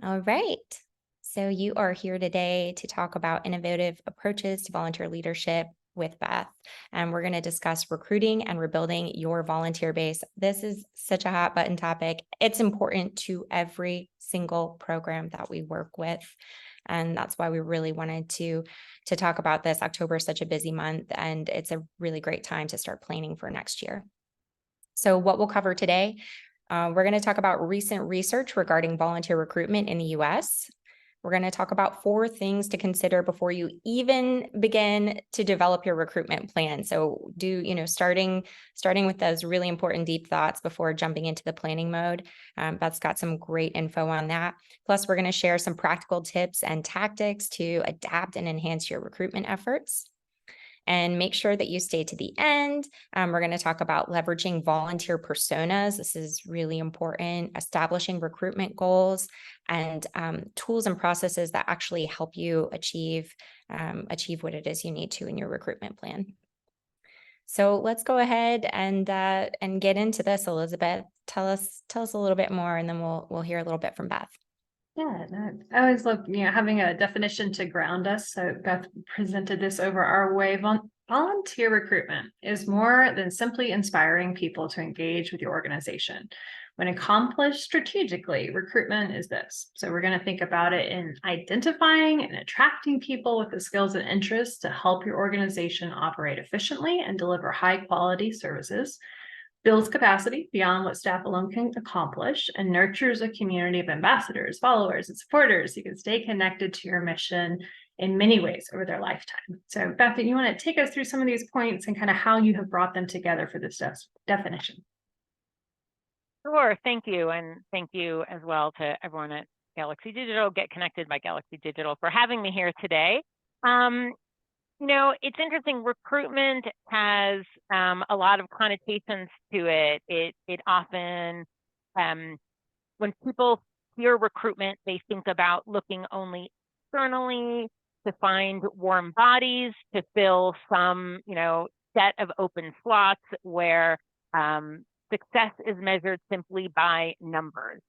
All right. So you are here today to talk about innovative approaches to volunteer leadership with Beth. And we're going to discuss recruiting and rebuilding your volunteer base. This is such a hot button topic. It's important to every single program that we work with. And that's why we really wanted to talk about this. October is such a busy month, and it's a really great time to start planning for next year. So what we'll cover today, we're going to talk about recent research regarding volunteer recruitment in the US. We're going to talk about 4 things to consider before you even begin to develop your recruitment plan. So starting with those really important deep thoughts before jumping into the planning mode. Beth's got some great info on that. Plus, we're going to share some practical tips and tactics to adapt and enhance your recruitment efforts. And make sure that you stay to the end. We're going to talk about leveraging volunteer personas. This is really important, establishing recruitment goals and tools and processes that actually help you achieve what it is you need to in your recruitment plan. So let's go ahead and get into this, Elizabeth. Tell us a little bit more, and then we'll hear a little bit from Beth. Yeah, I always love, having a definition to ground us. So Beth presented this over our way. Volunteer recruitment is more than simply inspiring people to engage with your organization. When accomplished strategically, recruitment is this. So we're going to think about it in identifying and attracting people with the skills and interests to help your organization operate efficiently and deliver high quality services, builds capacity beyond what staff alone can accomplish, and nurtures a community of ambassadors, followers, and supporters who can stay connected to your mission in many ways over their lifetime. So Beth, you want to take us through some of these points and kind of how you have brought them together for this definition? Sure, thank you. And thank you as well to everyone at Galaxy Digital, Get Connected by Galaxy Digital, for having me here today. It's interesting. Recruitment has a lot of connotations to it. It often, when people hear recruitment, they think about looking only externally to find warm bodies, to fill some, set of open slots where success is measured simply by numbers.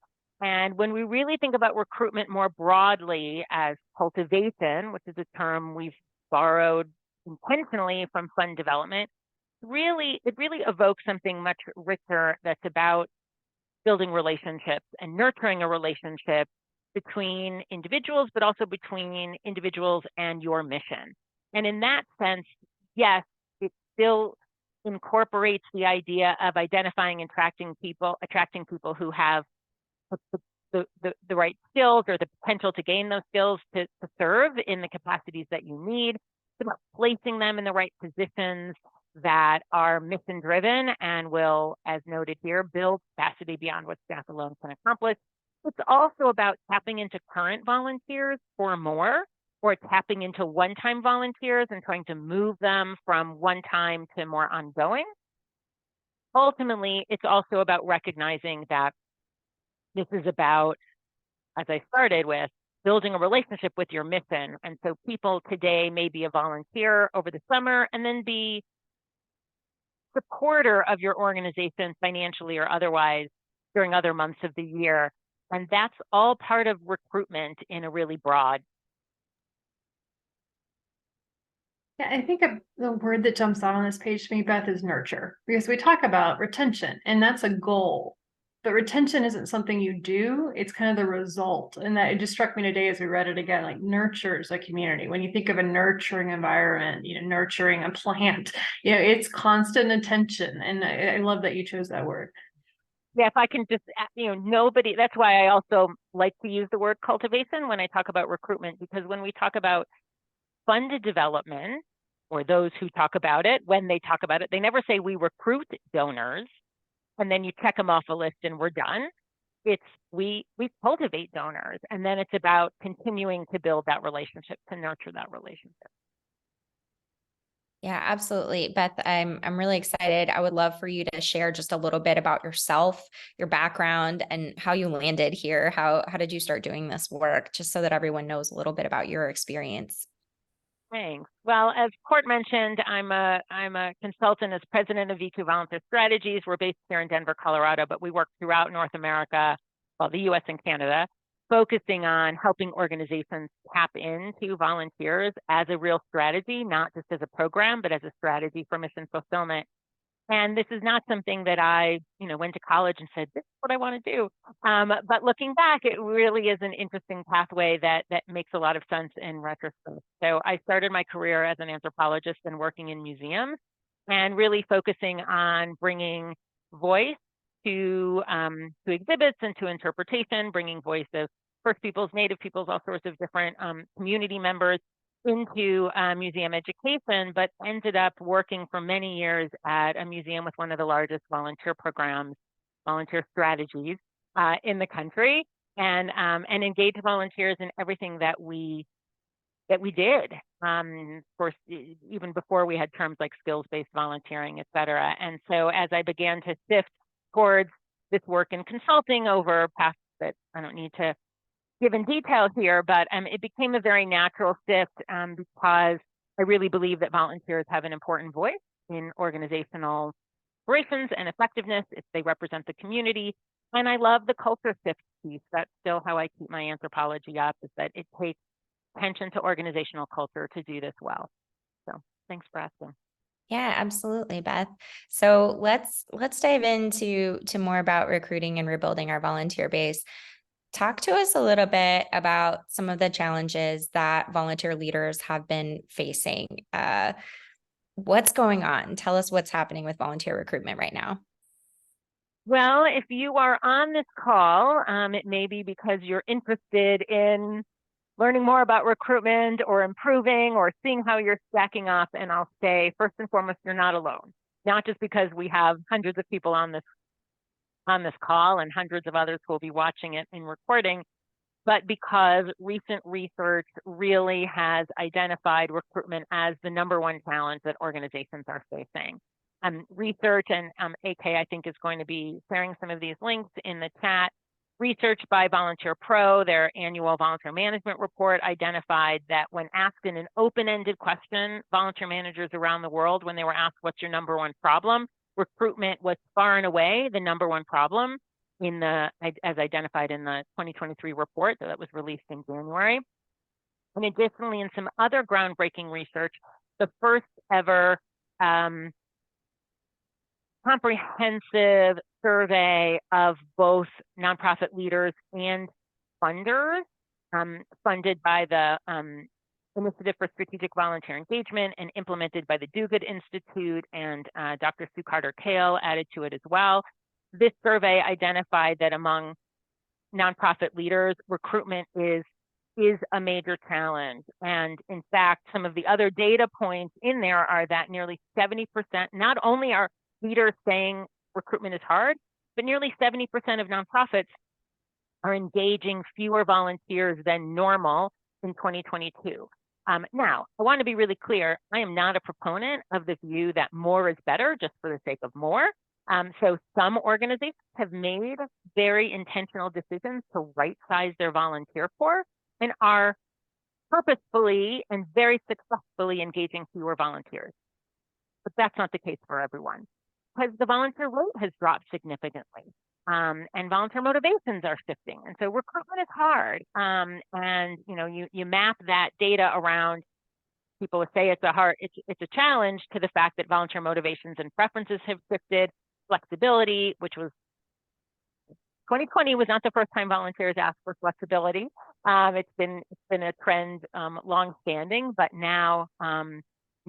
And when we really think about recruitment more broadly as cultivation, which is a term we've borrowed intentionally from fund development, it really evokes something much richer that's about building relationships and nurturing a relationship between individuals, but also between individuals and your mission. And in that sense, yes, it still incorporates the idea of identifying and attracting people who have the right skills or the potential to gain those skills to serve in the capacities that you need. It's about placing them in the right positions that are mission driven and will, as noted here, build capacity beyond what staff alone can accomplish. It's also about tapping into current volunteers for more, or tapping into one-time volunteers and trying to move them from one-time to more ongoing. Ultimately, it's also about recognizing that this is about, as I started with, building a relationship with your mission. And so people today may be a volunteer over the summer and then be supporter of your organization financially or otherwise during other months of the year. And that's all part of recruitment in a really broad. Yeah, I think the word that jumps out on this page to me, Beth, is nurture, because we talk about retention and that's a goal. But retention isn't something you do, it's kind of the result. And that it just struck me today as we read it again, like nurtures a community. When you think of a nurturing environment, nurturing a plant, it's constant attention. And I love that you chose that word. Yeah, if I can just, that's why I also like to use the word cultivation when I talk about recruitment, because when we talk about fund development, or those who talk about it, when they talk about it, they never say we recruit donors and then you check them off a list and we're done. It's we cultivate donors, and then it's about continuing to build that relationship, to nurture that relationship. Yeah, absolutely. Beth, I'm really excited. I would love for you to share just a little bit about yourself, your background, and how you landed here. How did you start doing this work? Just so that everyone knows a little bit about your experience. Thanks. Well, as Court mentioned, I'm a consultant as president of V2 Volunteer Strategies. We're based here in Denver, Colorado, but we work throughout North America, well, the US and Canada. focusing on helping organizations tap into volunteers as a real strategy, not just as a program, but as a strategy for mission fulfillment. And this is not something that I, went to college and said, this is what I want to do. But looking back, it really is an interesting pathway that makes a lot of sense in retrospect. So I started my career as an anthropologist and working in museums and really focusing on bringing voice to exhibits and to interpretation, bringing voice of First Peoples, Native Peoples, all sorts of different community members into museum education, but ended up working for many years at a museum with one of the largest volunteer programs, volunteer strategies in the country, and engaged volunteers in everything that we did. Of course, even before we had terms like skills-based volunteering, et cetera. And so as I began to sift towards this work in consulting over paths that I don't need to give in detail here, but it became a very natural shift because I really believe that volunteers have an important voice in organizational operations and effectiveness if they represent the community. And I love the culture shift piece. That's still how I keep my anthropology up, is that it takes attention to organizational culture to do this well. So thanks for asking. Yeah, absolutely, Beth. So let's dive into more about recruiting and rebuilding our volunteer base. Talk to us a little bit about some of the challenges that volunteer leaders have been facing. What's going on? Tell us what's happening with volunteer recruitment right now. Well, if you are on this call, it may be because you're interested in learning more about recruitment or improving or seeing how you're stacking up. And I'll say, first and foremost, you're not alone. Not just because we have hundreds of people on this call and hundreds of others who will be watching it in recording, but because recent research really has identified recruitment as the #1 challenge that organizations are facing. Research, and AK, I think, is going to be sharing some of these links in the chat. Research by Volunteer Pro, their annual volunteer management report, identified that when asked in an open-ended question, volunteer managers around the world, when they were asked, what's your #1 problem? Recruitment was far and away the #1 problem as identified in the 2023 report that was released in January. And additionally, in some other groundbreaking research, the first ever comprehensive survey of both nonprofit leaders and funders, funded by the Initiative for Strategic Volunteer Engagement and implemented by the Do-Good Institute, and Dr. Sue Carter-Kale added to it as well. This survey identified that among nonprofit leaders, recruitment is a major challenge. And in fact, some of the other data points in there are that nearly 70%, not only are leaders saying recruitment is hard, but nearly 70% of nonprofits are engaging fewer volunteers than normal in 2022. Now, I want to be really clear. I am not a proponent of the view that more is better just for the sake of more. So some organizations have made very intentional decisions to right-size their volunteer force and are purposefully and very successfully engaging fewer volunteers. But that's not the case for everyone, because the volunteer rate has dropped significantly. And volunteer motivations are shifting. And so recruitment is hard. And you map that data around, people would say it's a challenge, to the fact that volunteer motivations and preferences have shifted, flexibility, which was 2020 was not the first time volunteers asked for flexibility. It's been a trend longstanding, but now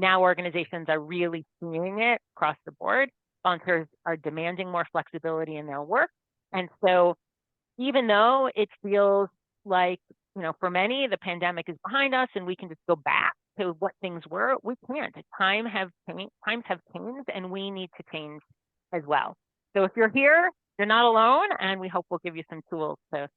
organizations are really seeing it across the board. Volunteers are demanding more flexibility in their work. And so even though it feels like, for many, the pandemic is behind us and we can just go back to what things were, we can't. Times have changed, and we need to change as well. So if you're here, you're not alone, and we hope we'll give you some tools to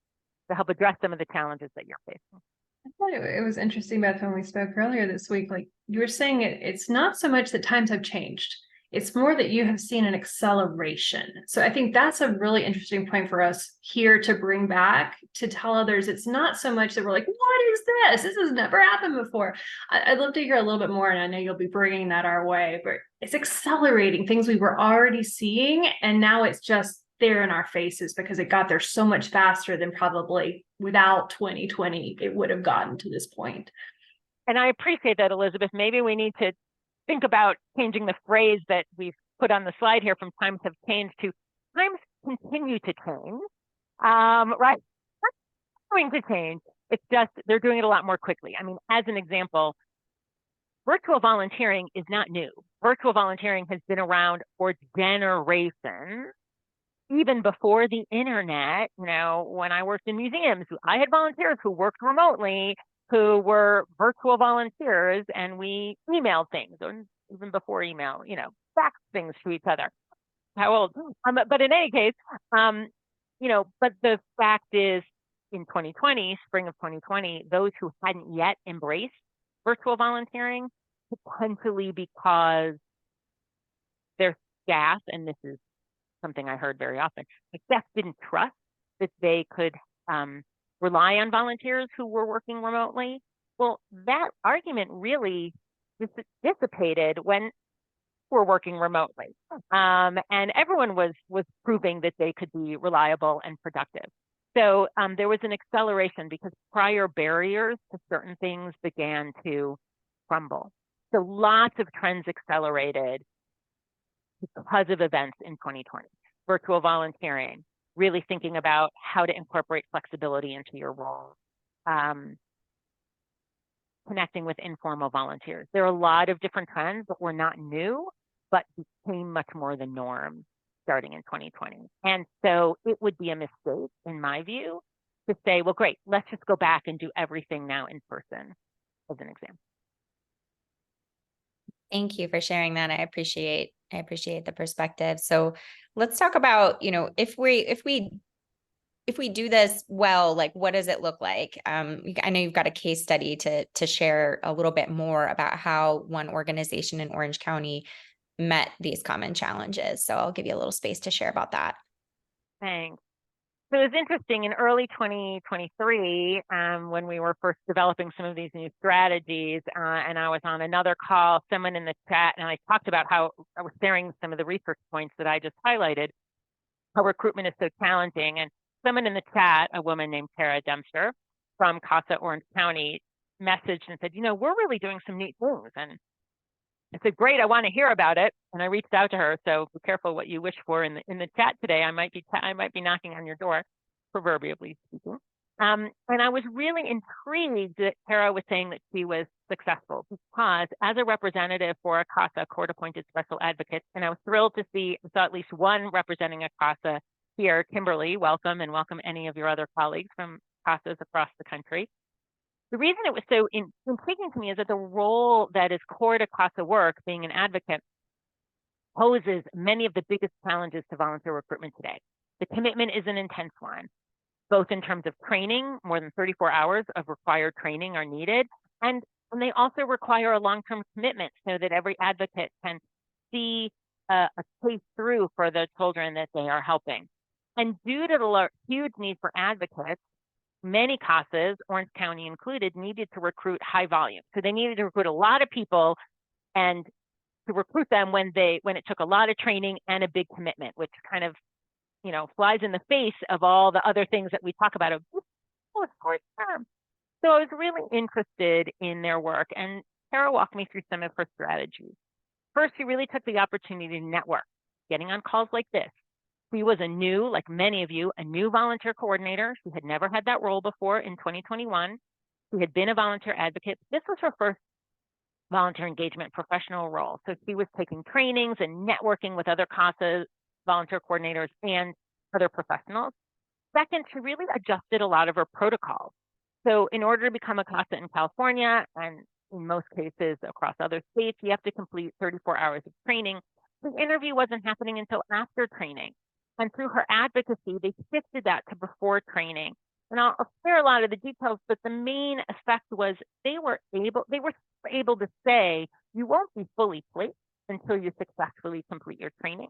help address some of the challenges that you're facing. I thought it was interesting, Beth, when we spoke earlier this week, like you were saying, it's not so much that times have changed. It's more that you have seen an acceleration. So I think that's a really interesting point for us here to bring back, to tell others. It's not so much that we're like, what is this? This has never happened before. I'd love to hear a little bit more, and I know you'll be bringing that our way, but it's accelerating things we were already seeing, and now it's just there in our faces because it got there so much faster than probably without 2020, it would have gotten to this point. And I appreciate that, Elizabeth. Maybe we need to think about changing the phrase that we've put on the slide here from times have changed to times continue to change. Right? It's going to change. It's just they're doing it a lot more quickly. I mean, as an example, virtual volunteering is not new. Virtual volunteering has been around for generations. Even before the internet, when I worked in museums, I had volunteers who worked remotely, who were virtual volunteers, and we emailed things, or even before email, fax things to each other. How old? But in any case, but the fact is, in 2020, spring of 2020, those who hadn't yet embraced virtual volunteering, potentially because their staff, and this is something I heard very often, the staff didn't trust that they could rely on volunteers who were working remotely. Well, that argument really dissipated when we're working remotely. And everyone was proving that they could be reliable and productive. So there was an acceleration because prior barriers to certain things began to crumble. So lots of trends accelerated because of events in 2020. Virtual volunteering, really thinking about how to incorporate flexibility into your role. Connecting with informal volunteers. There are a lot of different trends that were not new, but became much more the norm starting in 2020. And so it would be a mistake, in my view, to say, well, great, let's just go back and do everything now in person, as an example. Thank you for sharing that. I appreciate the perspective. So let's talk about, if we do this well, like what does it look like? I know you've got a case study to share a little bit more about how one organization in Orange County met these common challenges. So I'll give you a little space to share about that. Thanks. So it was interesting in early 2023, when we were first developing some of these new strategies, and I was on another call, someone in the chat, and I talked about how I was sharing some of the research points that I just highlighted, how recruitment is so challenging. And someone in the chat, a woman named Tara Dempster from CASA Orange County, messaged and said, we're really doing some neat things. And I said, great, I want to hear about it. And I reached out to her. So be careful what you wish for in the chat today. I might be knocking on your door, proverbially speaking. And I was really intrigued that Tara was saying that she was successful because as a representative for a CASA court-appointed special advocate, and I was thrilled to see, I saw at least one representing a CASA here, Kimberly, welcome, and welcome any of your other colleagues from CASAs across the country. The reason it was so intriguing to me is that the role that is core to CASA work, being an advocate, poses many of the biggest challenges to volunteer recruitment today. The commitment is an intense one, both in terms of training, more than 34 hours of required training are needed, and they also require a long-term commitment so that every advocate can see a case through for the children that they are helping. And due to the huge need for advocates, many CASAs, Orange County included, needed to recruit high volume. So they needed to recruit a lot of people, and to recruit them when it took a lot of training and a big commitment, which kind of, flies in the face of all the other things that we talk about of short term. So I was really interested in their work, and Tara walked me through some of her strategies. First, she really took the opportunity to network, getting on calls like this. She was like many of you, a new volunteer coordinator. She had never had that role before in 2021. She had been a volunteer advocate. This was her first volunteer engagement professional role. So she was taking trainings and networking with other CASA volunteer coordinators and other professionals. Second, she really adjusted a lot of her protocols. So in order to become a CASA in California, and in most cases across other states, you have to complete 34 hours of training. The interview wasn't happening until after training. And through her advocacy, they shifted that to before training. And I'll share a lot of the details, but the main effect was they were able to say, you won't be fully placed until you successfully complete your training.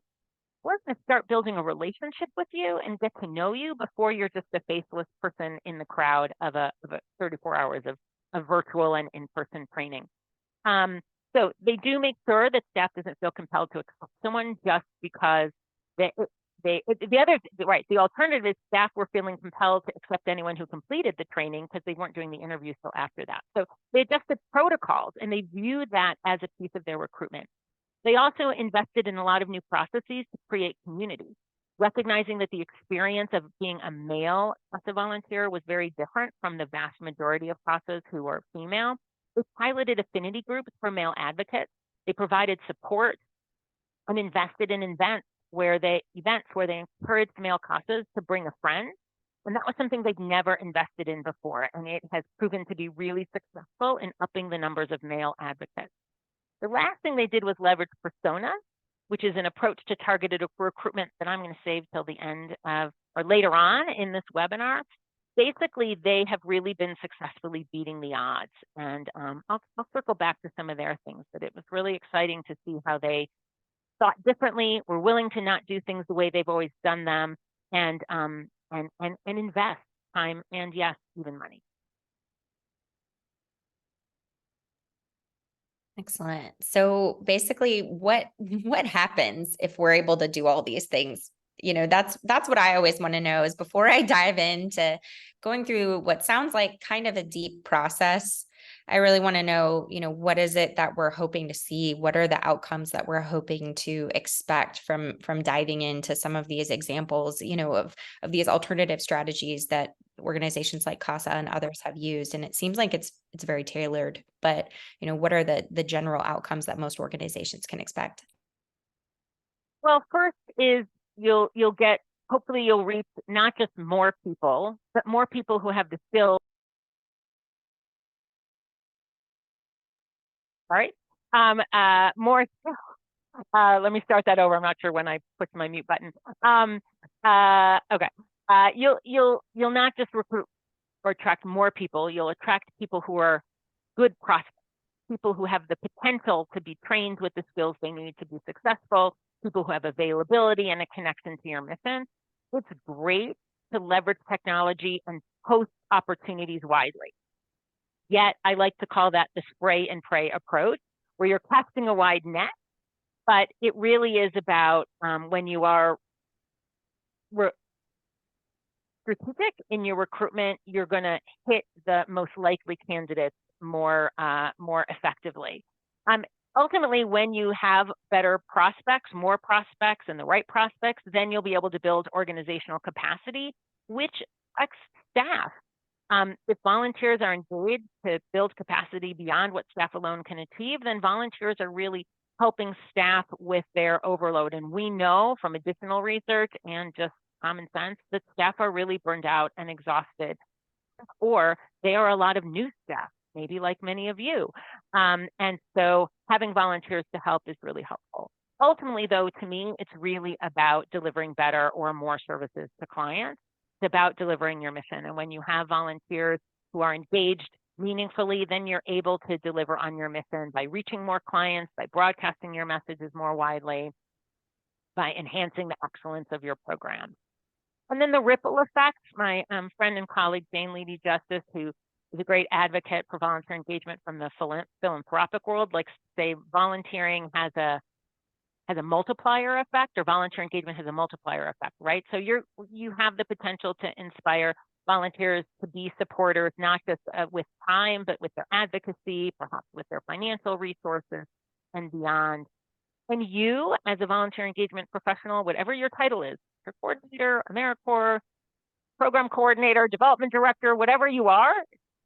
We're going to start building a relationship with you and get to know you before you're just a faceless person in the crowd of a 34 hours of virtual and in-person training. So they do make sure that staff doesn't feel compelled to accept someone just because the alternative is staff were feeling compelled to accept anyone who completed the training because they weren't doing the interviews till after that. So they adjusted protocols and they viewed that as a piece of their recruitment. They also invested in a lot of new processes to create community, recognizing that the experience of being a male CASA volunteer was very different from the vast majority of CASAs who are female. They piloted affinity groups for male advocates. They provided support and invested in events where they encouraged male CASAs to bring a friend. And that was something they'd never invested in before. And it has proven to be really successful in upping the numbers of male advocates. The last thing they did was leverage persona, which is an approach to targeted recruitment that I'm going to save till the end of, or later on in this webinar. Basically, they have really been successfully beating the odds. And I'll circle back to some of their things, but it was really exciting to see how they thought differently, were willing to not do things the way they've always done them, and invest time and, yes, even money. Excellent. So basically, what happens if we're able to do all these things? You know, that's what I always want to know, is before I dive into going through what sounds like kind of a deep process, I really want to know, you know, what is it that we're hoping to see? What are the outcomes that we're hoping to expect from diving into some of these examples, you know, of these alternative strategies that organizations like CASA and others have used? And it seems like it's very tailored, but, you know, what are the general outcomes that most organizations can expect? Well, first is you'll hopefully you'll reach not just more people, but more people who have the skills. All right. Let me start that over. I'm not sure when I pushed my mute button. Okay. You'll not just recruit or attract more people. You'll attract people who are good prospects, people who have the potential to be trained with the skills they need to be successful, people who have availability and a connection to your mission. It's great to leverage technology and post opportunities widely. Yet I like to call that the spray and pray approach, where you're casting a wide net, but it really is about when you are strategic in your recruitment, you're going to hit the most likely candidates more effectively. Ultimately, when you have better prospects, more prospects, and the right prospects, then you'll be able to build organizational capacity, which affects staff. If volunteers are engaged to build capacity beyond what staff alone can achieve, then volunteers are really helping staff with their overload. And we know from additional research and just common sense that staff are really burned out and exhausted, or they are a lot of new staff, maybe like many of you. And so having volunteers to help is really helpful. Ultimately, though, to me, it's really about delivering better or more services to clients. It's about delivering your mission. And when you have volunteers who are engaged meaningfully, then you're able to deliver on your mission by reaching more clients, by broadcasting your messages more widely, by enhancing the excellence of your program. And then the ripple effects. My friend and colleague, Jane Leedy Justice, who is a great advocate for volunteer engagement from the philanthropic world, likes to say volunteering has a multiplier effect, or volunteer engagement has a multiplier effect, right? So you have the potential to inspire volunteers to be supporters, not just with time, but with their advocacy, perhaps with their financial resources and beyond. And you, as a volunteer engagement professional, whatever your title is, your coordinator, AmeriCorps, program coordinator, development director, whatever you are,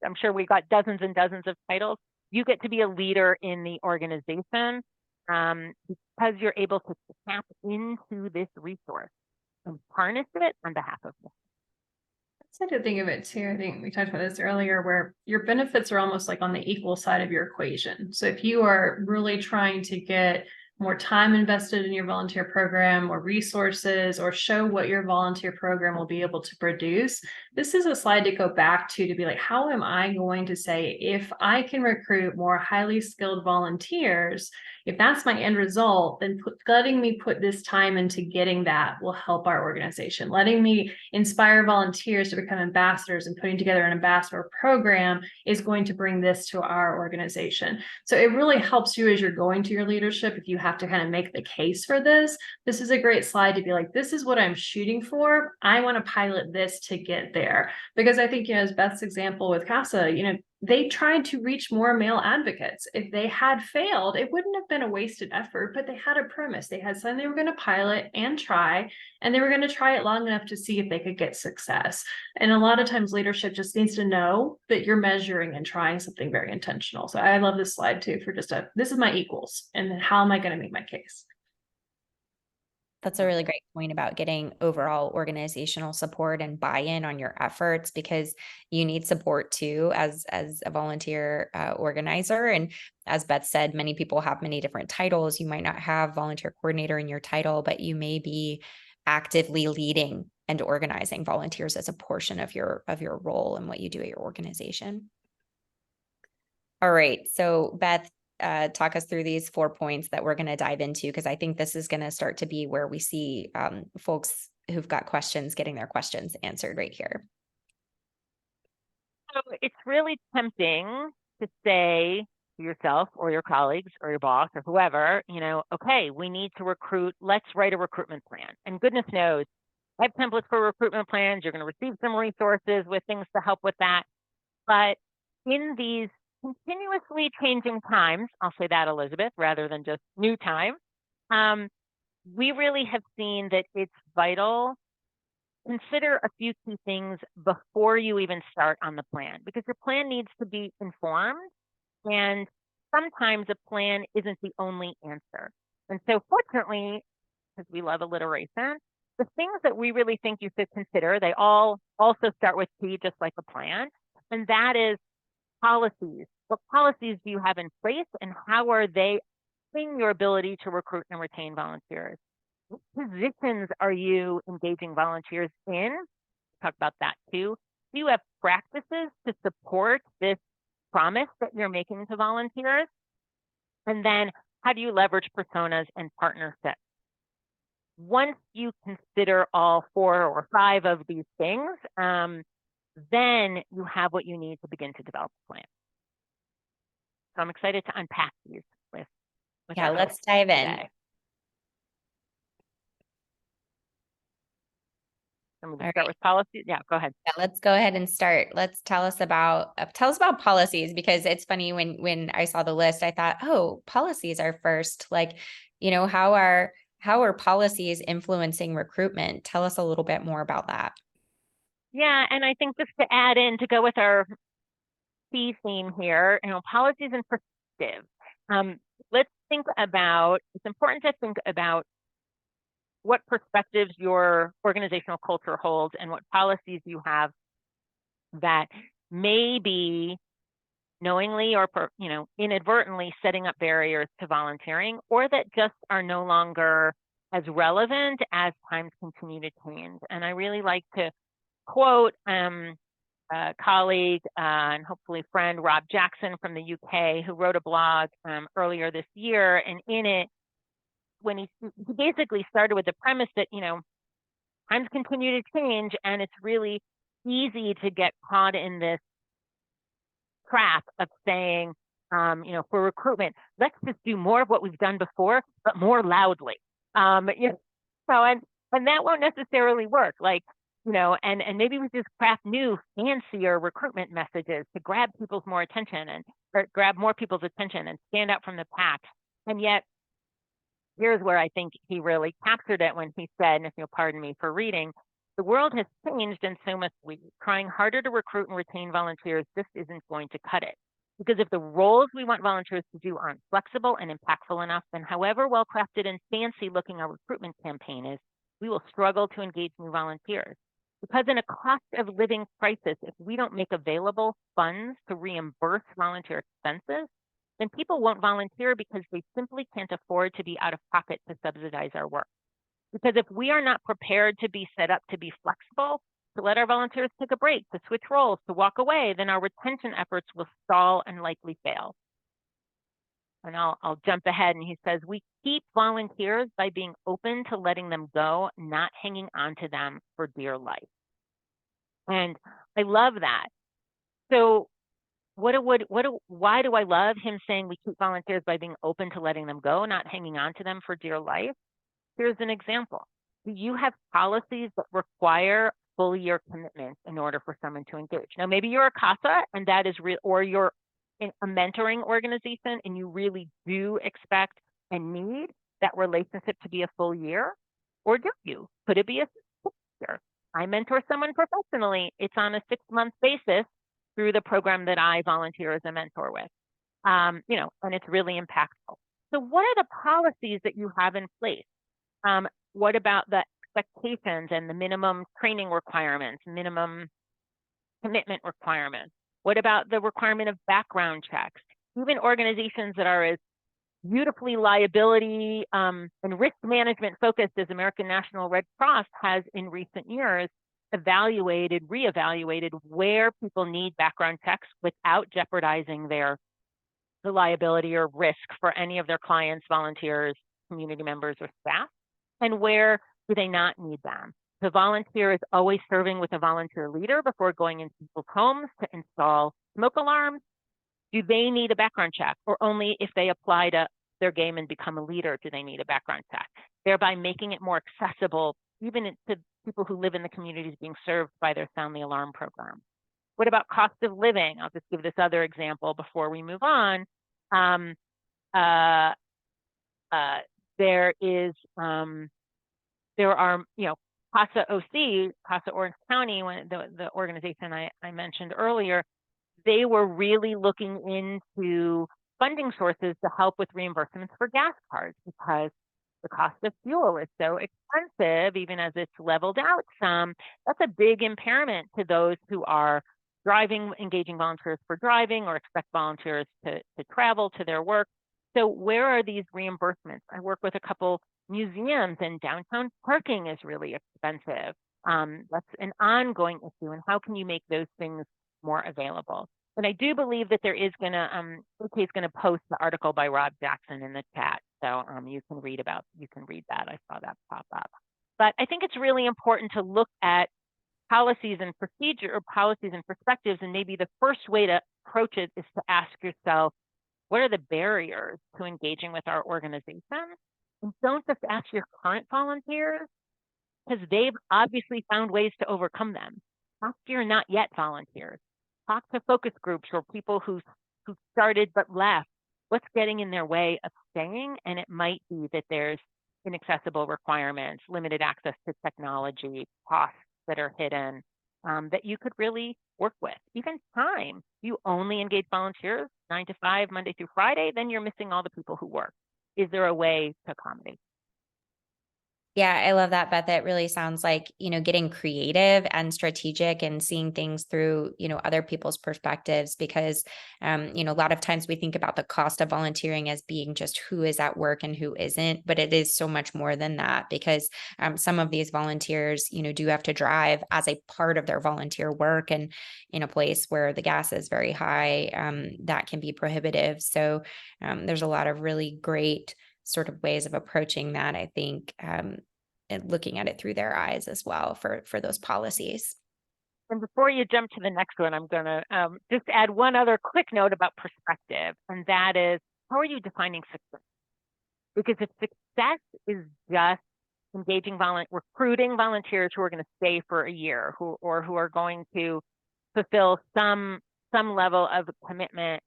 I'm sure we got dozens and dozens of titles, you get to be a leader in the organization because you're able to tap into this resource and harness it on behalf of them. That's a good thing of it too. I think we talked about this earlier, where your benefits are almost like on the equal side of your equation. So if you are really trying to get more time invested in your volunteer program, or resources, or show what your volunteer program will be able to produce, this is a slide to go back to be like, how am I going to say, if I can recruit more highly skilled volunteers, if that's my end result, then letting me put this time into getting that will help our organization. Letting me inspire volunteers to become ambassadors and putting together an ambassador program is going to bring this to our organization. So it really helps you as you're going to your leadership. If you have have to kind of make the case for this. This is a great slide to be like, this is what I'm shooting for. I want to pilot this to get there. Because I think, as Beth's example with CASA, they tried to reach more male advocates. If they had failed, it wouldn't have been a wasted effort, but they had a premise. They had something they were going to pilot and try, and they were going to try it long enough to see if they could get success. And a lot of times leadership just needs to know that you're measuring and trying something very intentional. So I love this slide too, for just this is my equals, and then how am I going to make my case? That's a really great point about getting overall organizational support and buy-in on your efforts, because you need support too as a volunteer organizer. And as Beth said, many people have many different titles. You might not have volunteer coordinator in your title, but you may be actively leading and organizing volunteers as a portion of your role and what you do at your organization. All right, so Beth, talk us through these 4 points that we're going to dive into, because I think this is going to start to be where we see folks who've got questions getting their questions answered right here. So it's really tempting to say to yourself or your colleagues or your boss or whoever, okay, we need to recruit. Let's write a recruitment plan. And goodness knows, I have templates for recruitment plans. You're going to receive some resources with things to help with that. But in these continuously changing times, I'll say that, Elizabeth, rather than just new time, we really have seen that it's vital. Consider a few key things before you even start on the plan, because your plan needs to be informed, and sometimes a plan isn't the only answer. And so fortunately, because we love alliteration, the things that we really think you should consider, they all also start with P, just like a plan, and that is policies. What policies do you have in place, and how are they affecting your ability to recruit and retain volunteers? What positions are you engaging volunteers in? Talk about that too. Do you have practices to support this promise that you're making to volunteers? And then how do you leverage personas and partnerships? Once you consider all 4 or 5 of these things, then you have what you need to begin to develop a plan. So I'm excited to unpack these with yeah, let's dive in. Today. I'm going to start with policy. Yeah, go ahead. Yeah, let's go ahead and start. Let's tell us about policies, because it's funny when I saw the list, I thought, oh, policies are first. Like, how are policies influencing recruitment? Tell us a little bit more about that. Yeah, and I think just to add in, to go with our C theme here, policies and perspective. Let's think about, it's important to think about what perspectives your organizational culture holds and what policies you have that may be knowingly or inadvertently setting up barriers to volunteering, or that just are no longer as relevant as times continue to change. And I really like to quote a colleague and hopefully friend, Rob Jackson from the UK, who wrote a blog earlier this year. And in it, when he basically started with the premise that, times continue to change, and it's really easy to get caught in this trap of saying, for recruitment, let's just do more of what we've done before, but more loudly. And that won't necessarily work. And maybe we just craft new, fancier recruitment messages to grab people's more attention or grab more people's attention and stand out from the pack. And yet, here's where I think he really captured it when he said, and if you'll pardon me for reading, the world has changed and so must we. Trying harder to recruit and retain volunteers just isn't going to cut it. Because if the roles we want volunteers to do aren't flexible and impactful enough, then however well-crafted and fancy looking our recruitment campaign is, we will struggle to engage new volunteers. Because in a cost of living crisis, if we don't make available funds to reimburse volunteer expenses, then people won't volunteer because they simply can't afford to be out of pocket to subsidize our work. Because if we are not prepared to be set up to be flexible, to let our volunteers take a break, to switch roles, to walk away, then our retention efforts will stall and likely fail. And I'll jump ahead, and he says, we keep volunteers by being open to letting them go, not hanging on to them for dear life. And I love that. So why do I love him saying we keep volunteers by being open to letting them go, not hanging on to them for dear life? Here's an example. You have policies that require full year commitment in order for someone to engage. Now, maybe you're a CASA and that is real, or you're in a mentoring organization and you really do expect and need that relationship to be a full year, or do you? Could it be a 6 year? I mentor someone professionally. It's on a 6-month basis through the program that I volunteer as a mentor with, and it's really impactful. So what are the policies that you have in place? What about the expectations and the minimum training requirements, minimum commitment requirements? What about the requirement of background checks? Even organizations that are as beautifully liability and risk management focused as American National Red Cross has in recent years reevaluated where people need background checks without jeopardizing the liability or risk for any of their clients, volunteers, community members, or staff, and where do they not need them. The volunteer is always serving with a volunteer leader before going into people's homes to install smoke alarms. Do they need a background check, or only if they apply to their game and become a leader do they need a background check, thereby making it more accessible even to people who live in the communities being served by their Sound the Alarm program? What about cost of living? I'll just give this other example before we move on. There are, CASA OC, CASA Orange County, when the organization I mentioned earlier, they were really looking into funding sources to help with reimbursements for gas cards because the cost of fuel is so expensive, even as it's leveled out some. That's a big impairment to those who are driving, engaging volunteers for driving, or expect volunteers to travel to their work. So where are these reimbursements? I work with a couple museums, and downtown parking is really expensive. That's an ongoing issue. And how can you make those things more available? And I do believe that there is going to, OK is going to post the article by Rob Jackson in the chat. So you can read that. I saw that pop up. But I think it's really important to look at policies and procedure, or policies and perspectives. And maybe the first way to approach it is to ask yourself, what are the barriers to engaging with our organization? And don't just ask your current volunteers, because they've obviously found ways to overcome them. Ask your not yet volunteers. Talk to focus groups or people who started but left. What's getting in their way of staying? And it might be that there's inaccessible requirements, limited access to technology, costs that are hidden, that you could really work with. Even time. You only engage volunteers 9 to 5, Monday through Friday, then you're missing all the people who work. Is there a way to accommodate? Yeah, I love that, Beth. It really sounds like, getting creative and strategic and seeing things through, other people's perspectives, because, a lot of times we think about the cost of volunteering as being just who is at work and who isn't, but it is so much more than that, because some of these volunteers, do have to drive as a part of their volunteer work, and in a place where the gas is very high, that can be prohibitive. So there's a lot of really great sort of ways of approaching that, I think, and looking at it through their eyes as well for those policies. And before you jump to the next one, I'm going to just add one other quick note about perspective, and that is, how are you defining success? Because if success is just engaging recruiting volunteers who are going to stay for a year, who are going to fulfill some level of commitment,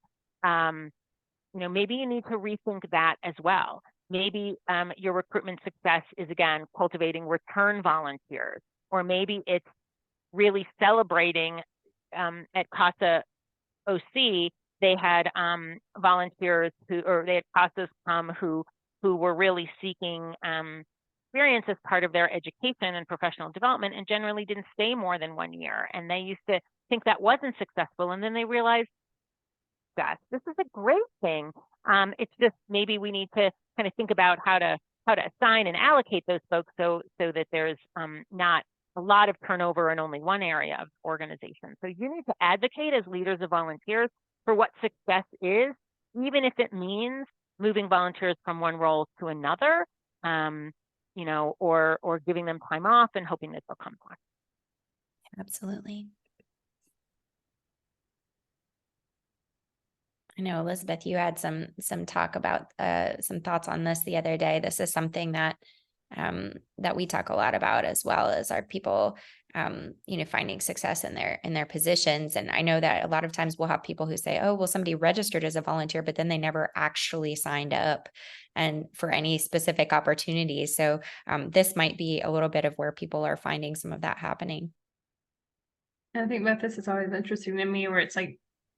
maybe you need to rethink that as well. Maybe your recruitment success is, again, cultivating return volunteers, or maybe it's really celebrating. At CASA OC, they had volunteers they had CASAs come who were really seeking experience as part of their education and professional development, and generally didn't stay more than 1 year. And they used to think that wasn't successful, and then they realized, gosh, this is a great thing. It's just maybe we need to kind of think about how to assign and allocate those folks so that there's not a lot of turnover in only one area of organization. So you need to advocate as leaders of volunteers for what success is, even if it means moving volunteers from one role to another, or giving them time off and hoping that they'll come back. Absolutely. I know, Elizabeth, you had some talk about some thoughts on this the other day. This is something that that we talk a lot about, as well as our people, finding success in their positions. And I know that a lot of times we'll have people who say, "Oh, well, somebody registered as a volunteer, but then they never actually signed up and for any specific opportunities." So this might be a little bit of where people are finding some of that happening. I think Beth, this is always interesting to me, where it's like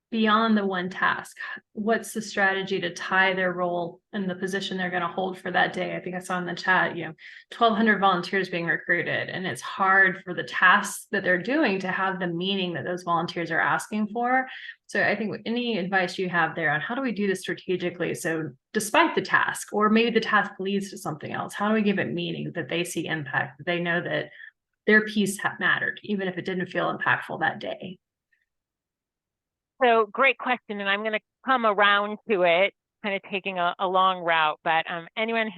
beyond the one task, what's the strategy to tie their role in the position they're going to hold for that day? I think I saw in the chat, 1,200 volunteers being recruited, and it's hard for the tasks that they're doing to have the meaning that those volunteers are asking for. So I think any advice you have there on how do we do this strategically? So despite the task, or maybe the task leads to something else, how do we give it meaning that they see impact, that they know that their piece mattered, even if it didn't feel impactful that day? So great question, and I'm going to come around to it, kind of taking a long route. But anyone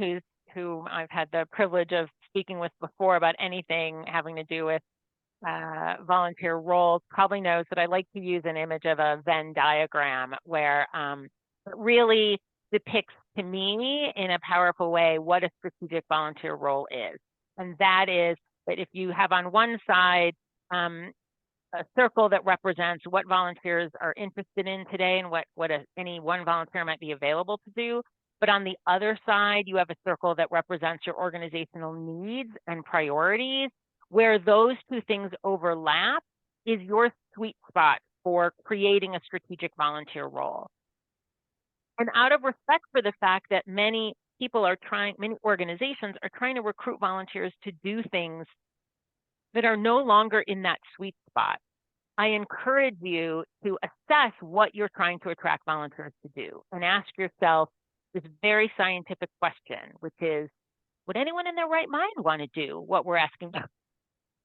who I've had the privilege of speaking with before about anything having to do with volunteer roles probably knows that I like to use an image of a Venn diagram, where it really depicts to me in a powerful way what a strategic volunteer role is. And that is that if you have on one side a circle that represents what volunteers are interested in today and what any one volunteer might be available to do. But on the other side, you have a circle that represents your organizational needs and priorities. Where those two things overlap is your sweet spot for creating a strategic volunteer role. And out of respect for the fact that many organizations are trying to recruit volunteers to do things that are no longer in that sweet spot, I encourage you to assess what you're trying to attract volunteers to do and ask yourself this very scientific question, which is, would anyone in their right mind want to do what we're asking them?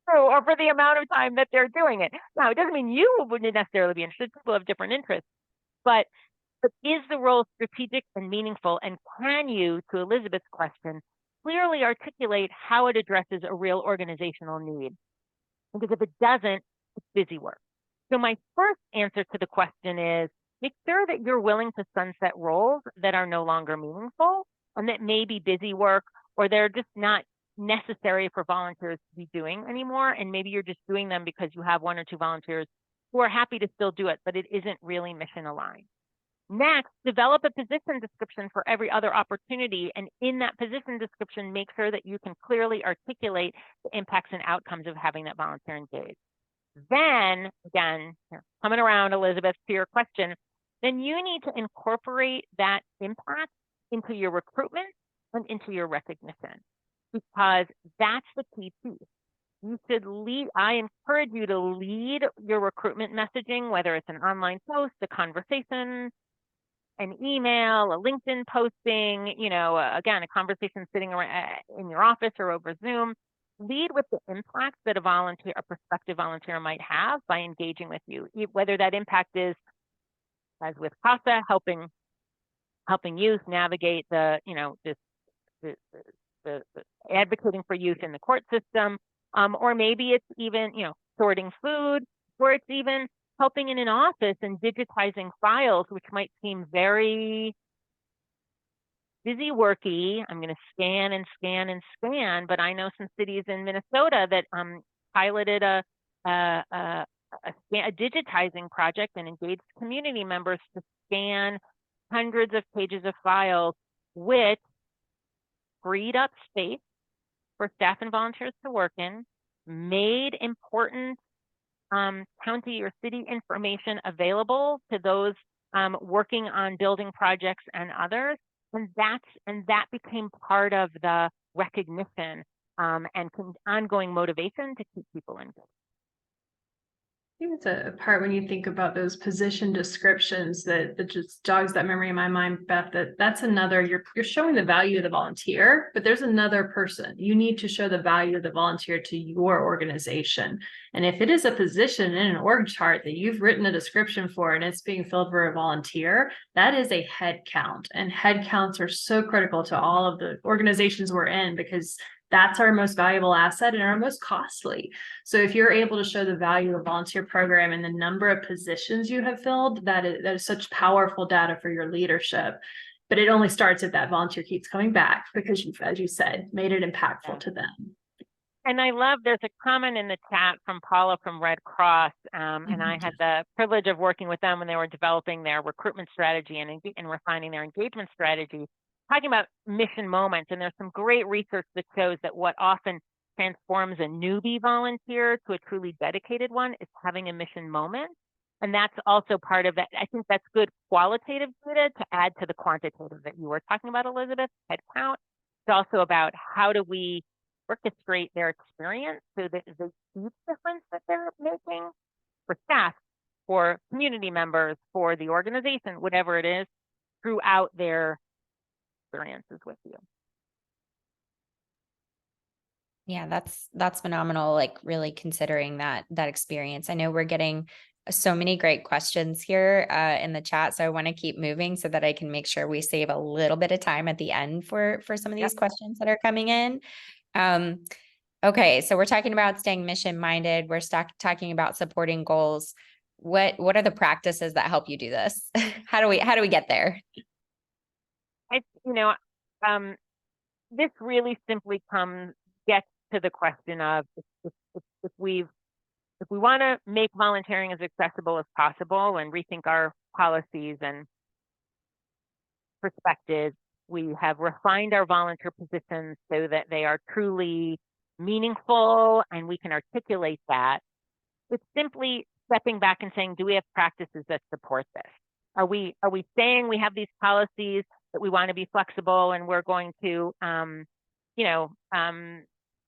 Or for the amount of time that they're doing it. Now, it doesn't mean you wouldn't necessarily be interested. People have different interests. But is the role strategic and meaningful? And can you, to Elizabeth's question, clearly articulate how it addresses a real organizational need? Because if it doesn't, it's busy work. So my first answer to the question is, make sure that you're willing to sunset roles that are no longer meaningful and that may be busy work, or they're just not necessary for volunteers to be doing anymore. And maybe you're just doing them because you have one or two volunteers who are happy to still do it, but it isn't really mission aligned. Next, develop a position description for every other opportunity. And in that position description, make sure that you can clearly articulate the impacts and outcomes of having that volunteer engaged. Then, again, coming around, Elizabeth, to your question, then you need to incorporate that impact into your recruitment and into your recognition, because that's the key piece. You should lead. I encourage you to lead your recruitment messaging, whether it's an online post, a conversation, an email, a LinkedIn posting, again, a conversation sitting around in your office or over Zoom. Lead with the impact that a prospective volunteer might have by engaging with you, whether that impact is, as with CASA, helping youth navigate the advocating for youth in the court system, or maybe it's even, sorting food, or it's even helping in an office and digitizing files, which might seem very busy worky. I'm going to scan and scan and scan, but I know some cities in Minnesota that piloted a digitizing project and engaged community members to scan hundreds of pages of files, which freed up space for staff and volunteers to work in, made important county or city information available to those working on building projects and others. And that became part of the recognition and ongoing motivation to keep people engaged. I think it's a part when you think about those position descriptions that just jogs that memory in my mind, Beth, that's another, you're showing the value of the volunteer, but there's another person. You need to show the value of the volunteer to your organization. And if it is a position in an org chart that you've written a description for and it's being filled for a volunteer, that is a head count. And head counts are so critical to all of the organizations we're in, because that's our most valuable asset and our most costly. So if you're able to show the value of a volunteer program and the number of positions you have filled, that is such powerful data for your leadership. But it only starts if that volunteer keeps coming back because you've, as you said, made it impactful to them. And I love, there's a comment in the chat from Paula from Red Cross, and I had the privilege of working with them when they were developing their recruitment strategy and refining their engagement strategy, talking about mission moments. And there's some great research that shows that what often transforms a newbie volunteer to a truly dedicated one is having a mission moment. And that's also part of that. I think that's good qualitative data to add to the quantitative that you were talking about, Elizabeth, head count. It's also about how do we orchestrate their experience so that they see the difference that they're making for staff, for community members, for the organization, whatever it is, throughout their experiences with you. Yeah, that's phenomenal. Like really considering that experience. I know we're getting so many great questions here in the chat, so I want to keep moving so that I can make sure we save a little bit of time at the end for some of these questions that are coming in. Okay, so we're talking about staying mission minded. We're talking about supporting goals. What are the practices that help you do this? How do we get there? This really simply gets to the question of if we want to make volunteering as accessible as possible and rethink our policies and perspectives, we have refined our volunteer positions so that they are truly meaningful and we can articulate that. It's simply stepping back and saying, do we have practices that support this? Are we saying we have these policies that we want to be flexible and we're going to,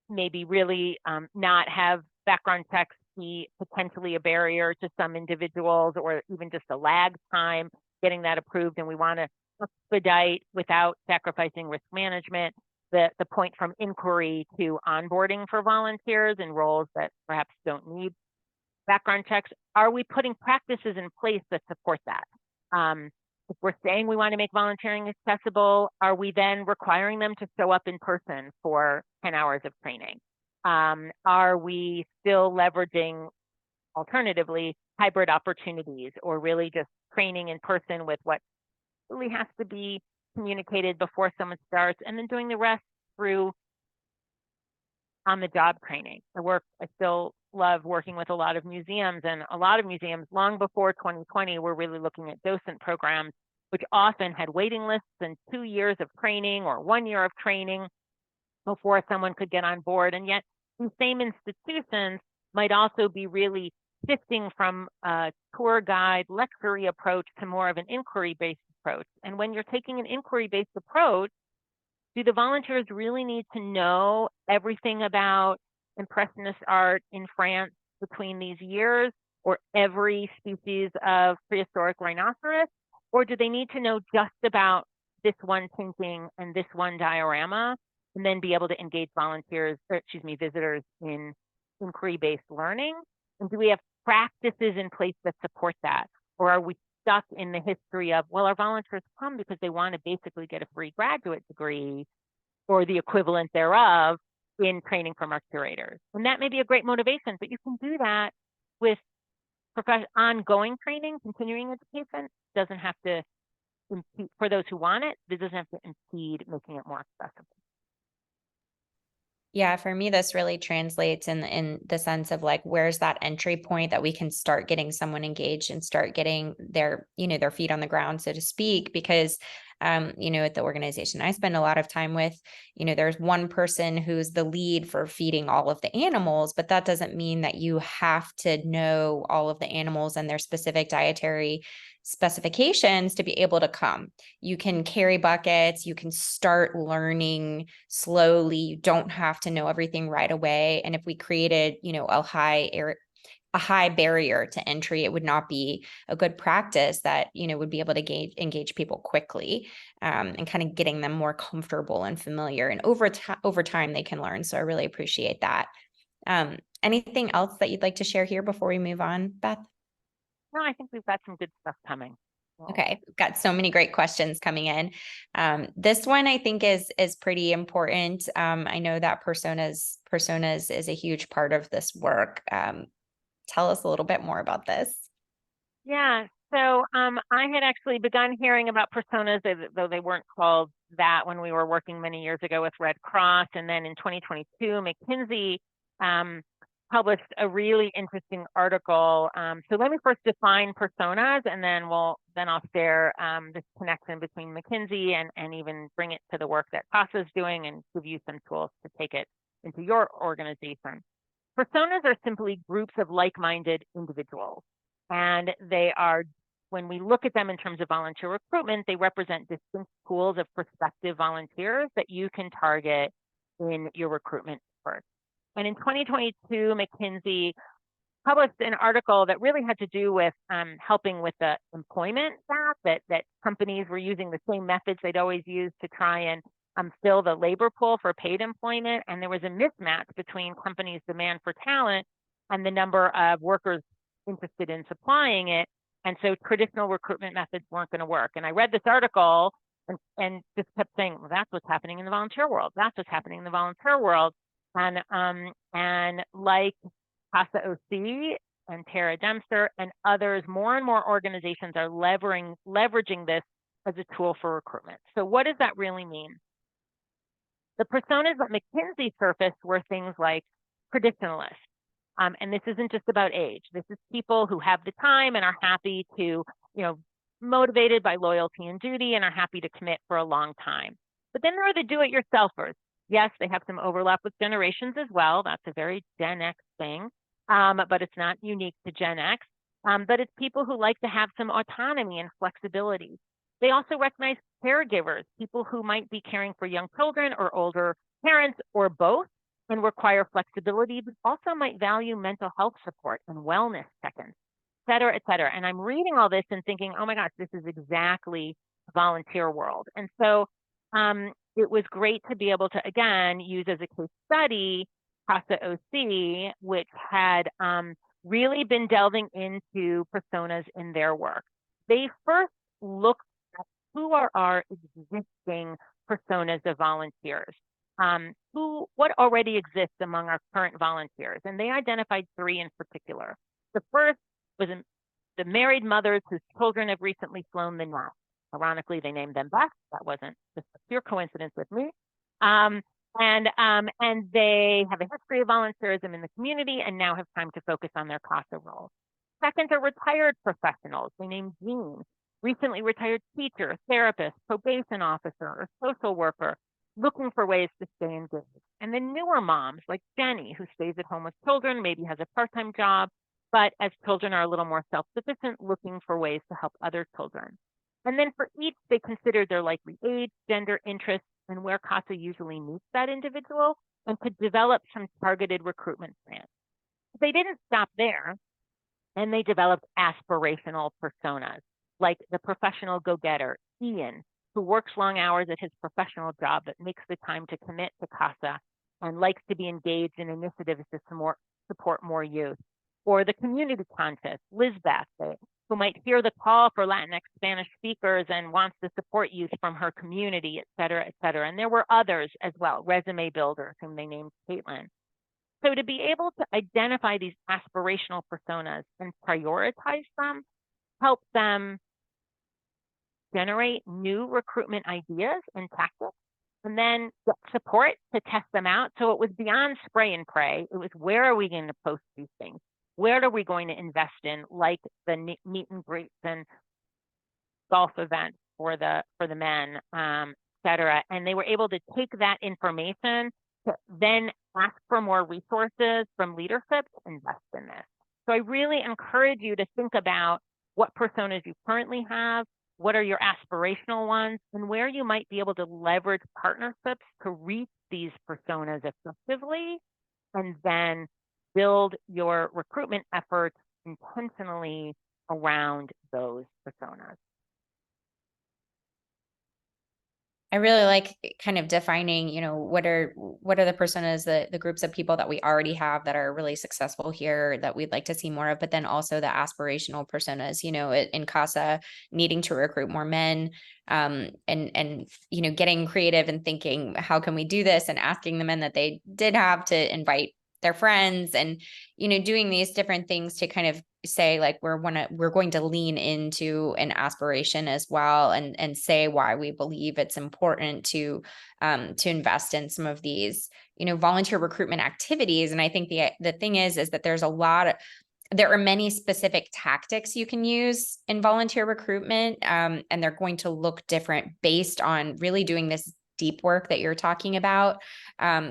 maybe really not have background checks be potentially a barrier to some individuals, or even just a lag time getting that approved, and we want to expedite without sacrificing risk management the point from inquiry to onboarding for volunteers in roles that perhaps don't need background checks? Are we putting practices in place that support that? If we're saying we want to make volunteering accessible, are we then requiring them to show up in person for 10 hours of training? Are we still leveraging, alternatively, hybrid opportunities, or really just training in person with what really has to be communicated before someone starts, and then doing the rest through on-the-job training? I still love working with a lot of museums, and a lot of museums long before 2020 were really looking at docent programs, which often had waiting lists and 2 years of training or 1 year of training before someone could get on board. And yet these same institutions might also be really shifting from a tour guide lecture approach to more of an inquiry-based approach. And when you're taking an inquiry-based approach, do the volunteers really need to know everything about Impressionist art in France between these years, or every species of prehistoric rhinoceros? Or do they need to know just about this one painting and this one diorama, and then be able to engage visitors in inquiry-based learning? And do we have practices in place that support that? Or are we stuck in the history of, well, our volunteers come because they want to basically get a free graduate degree or the equivalent thereof in training from our curators? And that may be a great motivation, but you can do that with ongoing training, continuing education. Doesn't have to impede, for those who want it, it doesn't have to impede making it more accessible. Yeah, for me, this really translates in the sense of like, where's that entry point that we can start getting someone engaged and start getting their feet on the ground, so to speak, because at the organization I spend a lot of time with, there's one person who's the lead for feeding all of the animals, but that doesn't mean that you have to know all of the animals and their specific dietary specifications to be able to come. You can carry buckets, you can start learning slowly. You don't have to know everything right away. And if we created, a high barrier to entry, it would not be a good practice that, would be able to engage people quickly, and kind of getting them more comfortable and familiar. And over time, they can learn. So I really appreciate that. Anything else that you'd like to share here before we move on, Beth? No, I think we've got some good stuff coming. Okay, we've got so many great questions coming in. This one I think is pretty important. I know that personas is a huge part of this work. Tell us a little bit more about this. Yeah. So I had actually begun hearing about personas, though they weren't called that when we were working many years ago with Red Cross. And then in 2022, McKinsey published a really interesting article. So let me first define personas, and then I'll share this connection between McKinsey and even bring it to the work that CASA is doing and give you some tools to take it into your organization. Personas are simply groups of like-minded individuals. And they are, when we look at them in terms of volunteer recruitment, they represent distinct pools of prospective volunteers that you can target in your recruitment efforts. And in 2022, McKinsey published an article that really had to do with helping with the employment gap, that companies were using the same methods they'd always used to try and fill the labor pool for paid employment. And there was a mismatch between companies' demand for talent and the number of workers interested in supplying it. And so traditional recruitment methods weren't going to work. And I read this article and just kept saying, well, that's what's happening in the volunteer world. That's what's happening in the volunteer world. And like CASA OC and Tara Dempster and others, more and more organizations are leveraging this as a tool for recruitment. So what does that really mean? The personas that McKinsey surfaced were things like traditionalists. And this isn't just about age. This is people who have the time and are happy to, motivated by loyalty and duty and are happy to commit for a long time. But then there are the do-it-yourselfers. Yes, they have some overlap with generations as well. That's a very Gen X thing, but it's not unique to Gen X. But it's people who like to have some autonomy and flexibility. They also recognize caregivers, people who might be caring for young children or older parents or both, and require flexibility, but also might value mental health support and wellness check-ins, et cetera, et cetera. And I'm reading all this and thinking, oh my gosh, this is exactly the volunteer world. And so it was great to be able to, again, use as a case study CASA OC, which had really been delving into personas in their work. They first looked at who are our existing personas of volunteers. What already exists among our current volunteers. And they identified 3 in particular. The first was the married mothers whose children have recently flown the nest. Ironically, they named them Beth. That wasn't just a pure coincidence with me. And they have a history of volunteerism in the community and now have time to focus on their CASA role. Second are retired professionals. They named Jean, recently retired teacher, therapist, probation officer, or social worker, looking for ways to stay engaged. And then newer moms like Jenny, who stays at home with children, maybe has a part-time job, but as children are a little more self-sufficient, looking for ways to help other children. And then for each, they considered their likely age, gender, interests, and where CASA usually meets that individual, and could develop some targeted recruitment plans. They didn't stop there, and they developed aspirational personas, like the professional go-getter, Ian, who works long hours at his professional job but makes the time to commit to CASA and likes to be engaged in initiatives to support more youth. Or the community conscious, Lizbeth, who might hear the call for Latinx Spanish speakers and wants to support youth from her community, et cetera, et cetera. And there were others as well, resume builders, whom they named Caitlin. So to be able to identify these aspirational personas and prioritize them, help them generate new recruitment ideas and tactics, and then get support to test them out. So it was beyond spray and pray. It was, where are we going to post these things? Where are we going to invest in, like the meet and greets and golf events for the men, et cetera. And they were able to take that information to then ask for more resources from leadership to invest in this. So I really encourage you to think about what personas you currently have, what are your aspirational ones, and where you might be able to leverage partnerships to reach these personas effectively, and then build your recruitment efforts intentionally around those personas. I really like kind of defining, what are the personas, the groups of people that we already have that are really successful here that we'd like to see more of, but then also the aspirational personas, in CASA needing to recruit more men, and getting creative and thinking, how can we do this, and asking the men that they did have to invite their friends, and doing these different things to kind of say, like, we're going to lean into an aspiration as well, and say why we believe it's important to invest in some of these volunteer recruitment activities. And I think the thing is that there are many specific tactics you can use in volunteer recruitment, and they're going to look different based on really doing this deep work that you're talking about.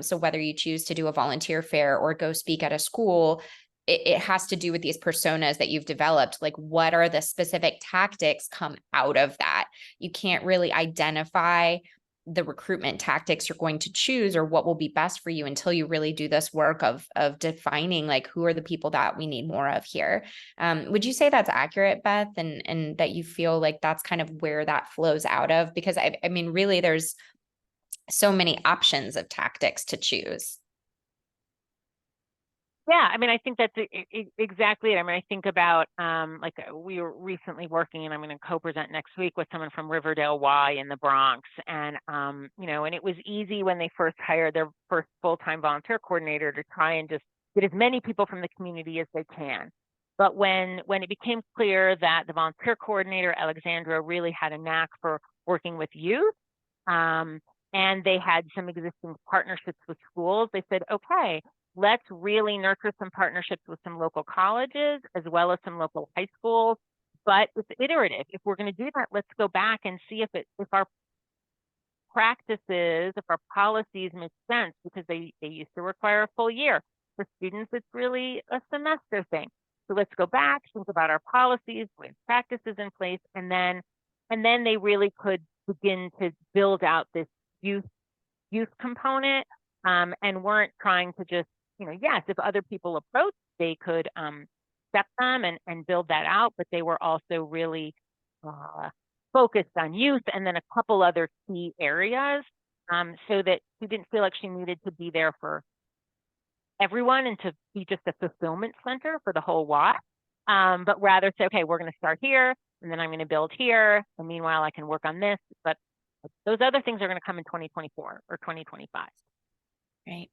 So whether you choose to do a volunteer fair or go speak at a school, it has to do with these personas that you've developed. Like, what are the specific tactics come out of that? You can't really identify the recruitment tactics you're going to choose or what will be best for you until you really do this work of defining, like, who are the people that we need more of here. Would you say that's accurate, Beth? And that you feel like that's kind of where that flows out of? Because I mean, really, there's so many options of tactics to choose. Yeah, I mean, I think that's exactly it. I mean, I think about we were recently working, and I'm going to co-present next week with someone from Riverdale Y in the Bronx, and and it was easy when they first hired their first full-time volunteer coordinator to try and just get as many people from the community as they can. But when it became clear that the volunteer coordinator, Alexandra, really had a knack for working with youth, and they had some existing partnerships with schools, they said, okay, let's really nurture some partnerships with some local colleges as well as some local high schools. But it's iterative. If we're going to do that, let's go back and see if our practices, if our policies make sense, because they used to require a full year. For students, it's really a semester thing. So let's go back, think about our policies, put practices in place, and then they really could begin to build out this youth component, and weren't trying to just, yes, if other people approach, they could step them and build that out, but they were also really focused on youth and then a couple other key areas, so that she didn't feel like she needed to be there for everyone and to be just a fulfillment center for the whole Y, but rather say, okay, we're going to start here, and then I'm going to build here, and meanwhile I can work on this, but those other things are going to come in 2024 or 2025. Right.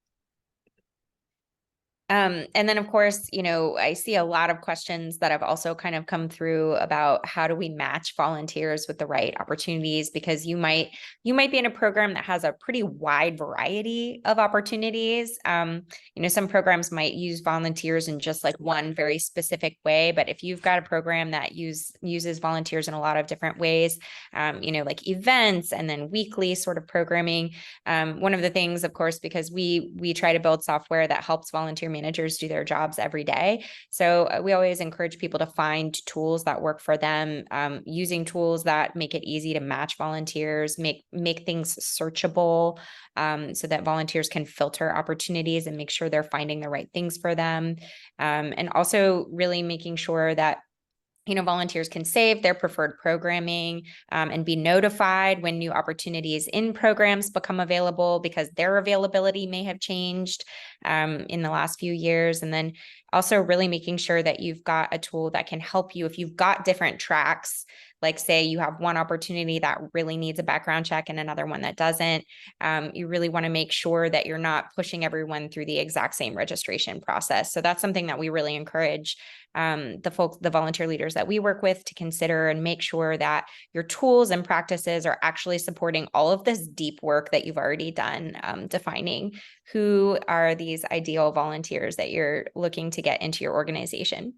And then, of course, I see a lot of questions that have also kind of come through about how do we match volunteers with the right opportunities, because you might be in a program that has a pretty wide variety of opportunities. Some programs might use volunteers in just like one very specific way, but if you've got a program that uses volunteers in a lot of different ways, like events and then weekly sort of programming. One of the things, of course, because we try to build software that helps volunteer managers do their jobs every day. So we always encourage people to find tools that work for them, using tools that make it easy to match volunteers, make things searchable, so that volunteers can filter opportunities and make sure they're finding the right things for them. And also really making sure that volunteers can save their preferred programming, and be notified when new opportunities in programs become available, because their availability may have changed in the last few years. And then also really making sure that you've got a tool that can help you if you've got different tracks. Like, say you have one opportunity that really needs a background check and another one that doesn't. You really want to make sure that you're not pushing everyone through the exact same registration process. So that's something that we really encourage the volunteer leaders that we work with to consider, and make sure that your tools and practices are actually supporting all of this deep work that you've already done, defining who are these ideal volunteers that you're looking to get into your organization.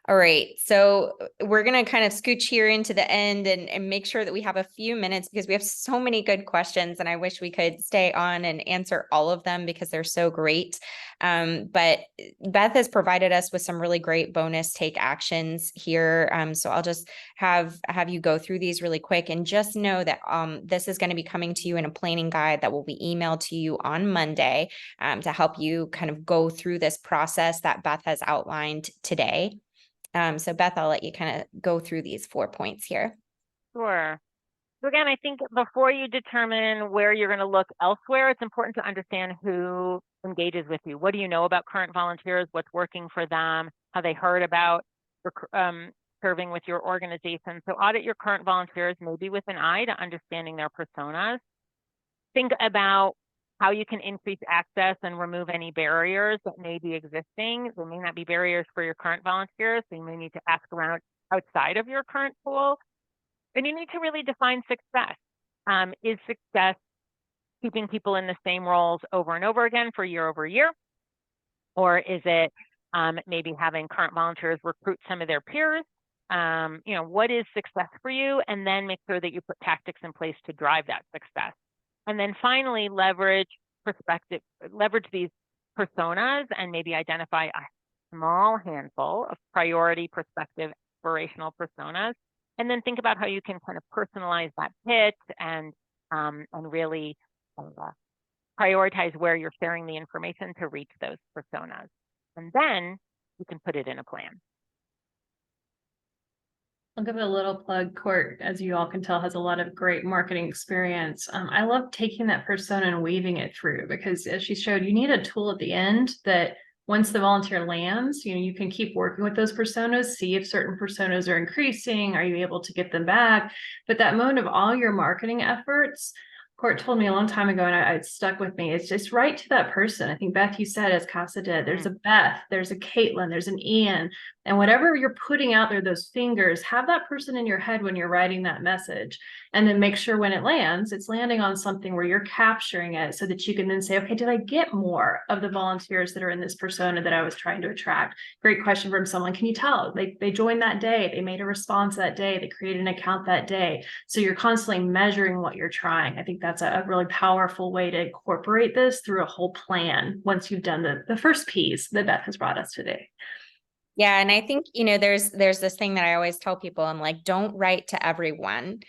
All right, so we're going to kind of scooch here into the end and make sure that we have a few minutes, because we have so many good questions, and I wish we could stay on and answer all of them because they're so great. But Beth has provided us with some really great bonus take actions here. So I'll just have you go through these really quick, and just know that this is going to be coming to you in a planning guide that will be emailed to you on Monday, to help you kind of go through this process that Beth has outlined today. So Beth, I'll let you kind of go through these 4 points here. Sure. So again, I think before you determine where you're going to look elsewhere, it's important to understand who engages with you. What do you know about current volunteers? What's working for them? How they heard about serving with your organization. So audit your current volunteers, maybe with an eye to understanding their personas. Think about how you can increase access and remove any barriers that may be existing. There may not be barriers for your current volunteers, so you may need to ask around outside of your current pool. And you need to really define success. Is success keeping people in the same roles over and over again for year over year? Or is it maybe having current volunteers recruit some of their peers? What is success for you? And then make sure that you put tactics in place to drive that success. And then finally, leverage these personas and maybe identify a small handful of priority, prospective, aspirational personas. And then think about how you can kind of personalize that pitch and really prioritize where you're sharing the information to reach those personas. And then you can put it in a plan. I'll give it a little plug. Court, as you all can tell, has a lot of great marketing experience. I love taking that persona and weaving it through, because as she showed, you need a tool at the end that once the volunteer lands, you can keep working with those personas, see if certain personas are increasing, are you able to get them back? But that moment of all your marketing efforts, Court told me a long time ago, and it stuck with me. It's just right to that person. I think, Beth, you said, as CASA did, there's a Beth, there's a Caitlin, there's an Ian, and whatever you're putting out there, those fingers, have that person in your head when you're writing that message, and then make sure when it lands, it's landing on something where you're capturing it so that you can then say, okay, did I get more of the volunteers that are in this persona that I was trying to attract? Great question from someone. Can you tell? They joined that day, they made a response that day, they created an account that day. So you're constantly measuring what you're trying. I think that's a really powerful way to incorporate this through a whole plan once you've done the first piece that Beth has brought us today. Yeah. And I think, there's this thing that I always tell people, I'm like, don't write to everyone,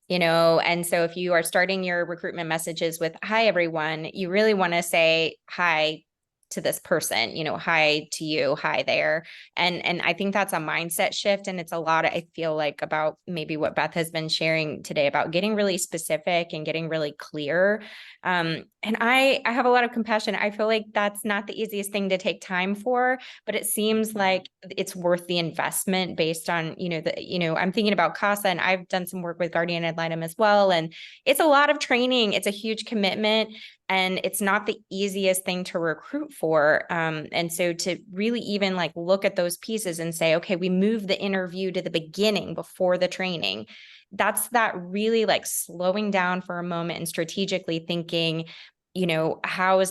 and so if you are starting your recruitment messages with, hi, everyone, you really want to say hi to this person, hi to you, hi there. And I think that's a mindset shift. And it's a lot, I feel like, about maybe what Beth has been sharing today about getting really specific and getting really clear. And I have a lot of compassion. I feel like that's not the easiest thing to take time for, but it seems like it's worth the investment based on, I'm thinking about CASA, and I've done some work with Guardian Ad Litem as well. And it's a lot of training. It's a huge commitment. And it's not the easiest thing to recruit for. And so to really even look at those pieces and say, okay, we move the interview to the beginning before the training. That's that really slowing down for a moment and strategically thinking, how are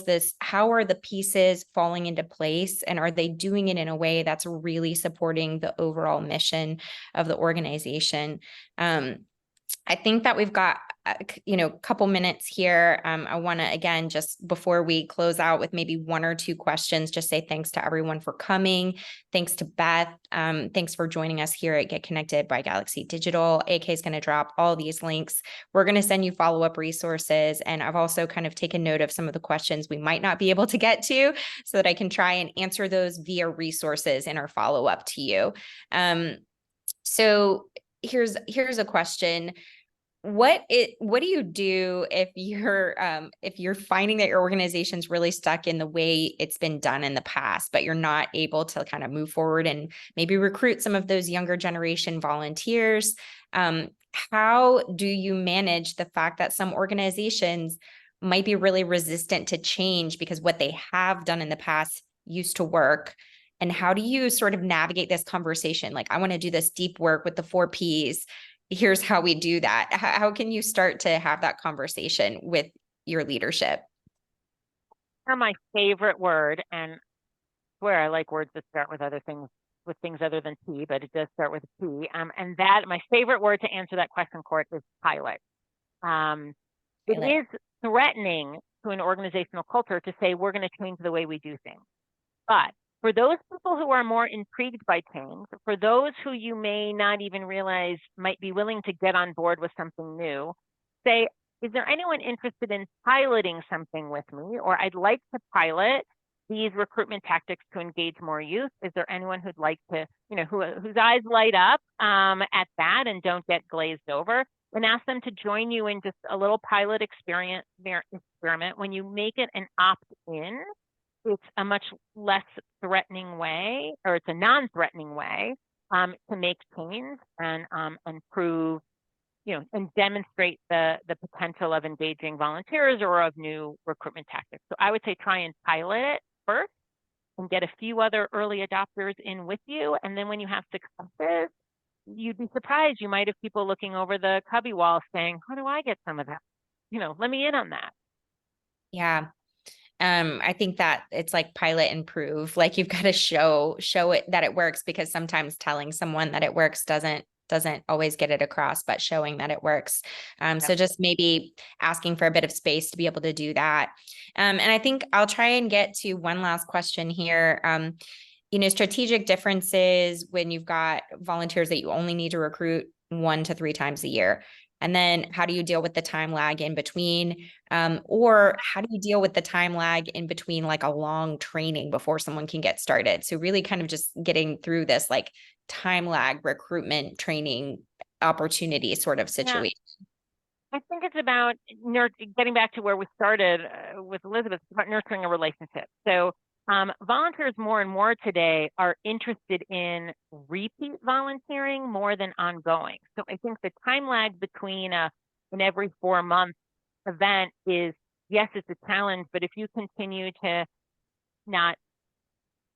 the pieces falling into place, and are they doing it in a way that's really supporting the overall mission of the organization? I think that we've got, a couple minutes here. I want to, again, just before we close out with maybe one or two questions, just say thanks to everyone for coming. Thanks to Beth. Thanks for joining us here at Get Connected by Galaxy Digital. AK is going to drop all these links. We're going to send you follow-up resources. And I've also kind of taken note of some of the questions we might not be able to get to, so that I can try and answer those via resources in our follow-up to you. So here's a question. What do you do if you're finding that your organization's really stuck in the way it's been done in the past, but you're not able to kind of move forward and maybe recruit some of those younger generation volunteers? How do you manage the fact that some organizations might be really resistant to change because what they have done in the past used to work? And how do you sort of navigate this conversation? I want to do this deep work with the 4 Ps. Here's how we do that. How can you start to have that conversation with your leadership? My favorite word, and I swear I like words that start with things other than P, but it does start with a P. And that my favorite word to answer that question, Court, is pilot. It is threatening to an organizational culture to say we're going to change the way we do things. But for those people who are more intrigued by change, for those who you may not even realize might be willing to get on board with something new, say, is there anyone interested in piloting something with me? Or I'd like to pilot these recruitment tactics to engage more youth. Is there anyone who'd like to, whose eyes light up at that and don't get glazed over? and ask them to join you in just a little pilot experiment. When you make it an opt-in, it's a much less threatening way, or it's a non-threatening way to make change and prove, and demonstrate the potential of engaging volunteers or of new recruitment tactics. So I would say try and pilot it first and get a few other early adopters in with you. And then when you have successes, you'd be surprised. You might have people looking over the cubby wall saying, how do I get some of that? Let me in on that. Yeah. I think that it's like pilot and prove, like you've got to show it that it works, because sometimes telling someone that it works doesn't always get it across, but showing that it works. So just maybe asking for a bit of space to be able to do that. And I think I'll try and get to one last question here. Strategic differences when you've got volunteers that you only need to recruit 1 to 3 times a year. And then how do you deal with the time lag in between? Or how do you deal with the time lag in between, like a long training before someone can get started? So really kind of just getting through this like time lag recruitment training opportunity sort of situation. I think it's about getting back to where we started with Elizabeth, it's about nurturing a relationship. So volunteers more and more today are interested in repeat volunteering more than ongoing. So I think the time lag between an every 4-month event is, yes, it's a challenge, but if you continue to not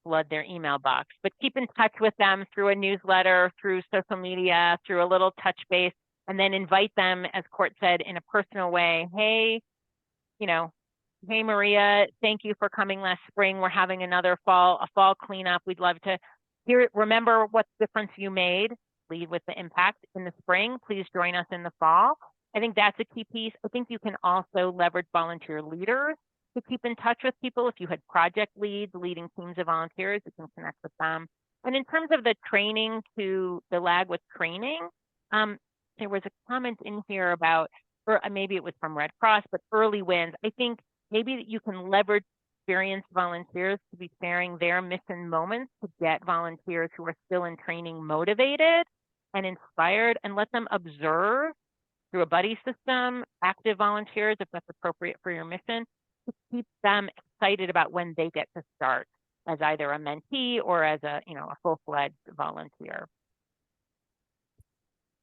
flood their email box, but keep in touch with them through a newsletter, through social media, through a little touch base, and then invite them, as Court said, in a personal way. Hey, hey, Maria, thank you for coming last spring. We're having a fall cleanup. We'd love to remember what difference you made. Lead with the impact in the spring. Please join us in the fall. I think that's a key piece. I think you can also leverage volunteer leaders to keep in touch with people. If you had project leads leading teams of volunteers, you can connect with them. And in terms of the training, to the lag with training, there was a comment in here about, or maybe it was from Red Cross, but early wins. I think maybe you can leverage experienced volunteers to be sharing their mission moments to get volunteers who are still in training motivated and inspired, and let them observe through a buddy system, active volunteers, if that's appropriate for your mission, to keep them excited about when they get to start as either a mentee or as a full-fledged volunteer.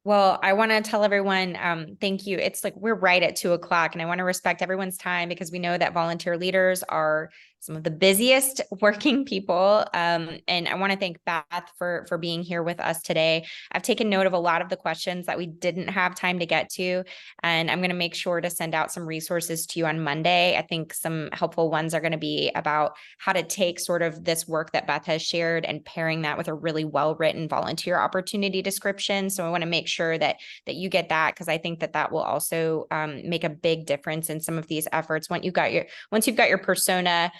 Well, I want to tell everyone, thank you. It's like we're right at 2:00, and I want to respect everyone's time, because we know that volunteer leaders are some of the busiest working people. And I want to thank Beth for being here with us today. I've taken note of a lot of the questions that we didn't have time to get to, and I'm going to make sure to send out some resources to you on Monday. I think some helpful ones are going to be about how to take sort of this work that Beth has shared and pairing that with a really well-written volunteer opportunity description. So I want to make sure that you get that, because I think that will also make a big difference in some of these efforts. Once you've got your persona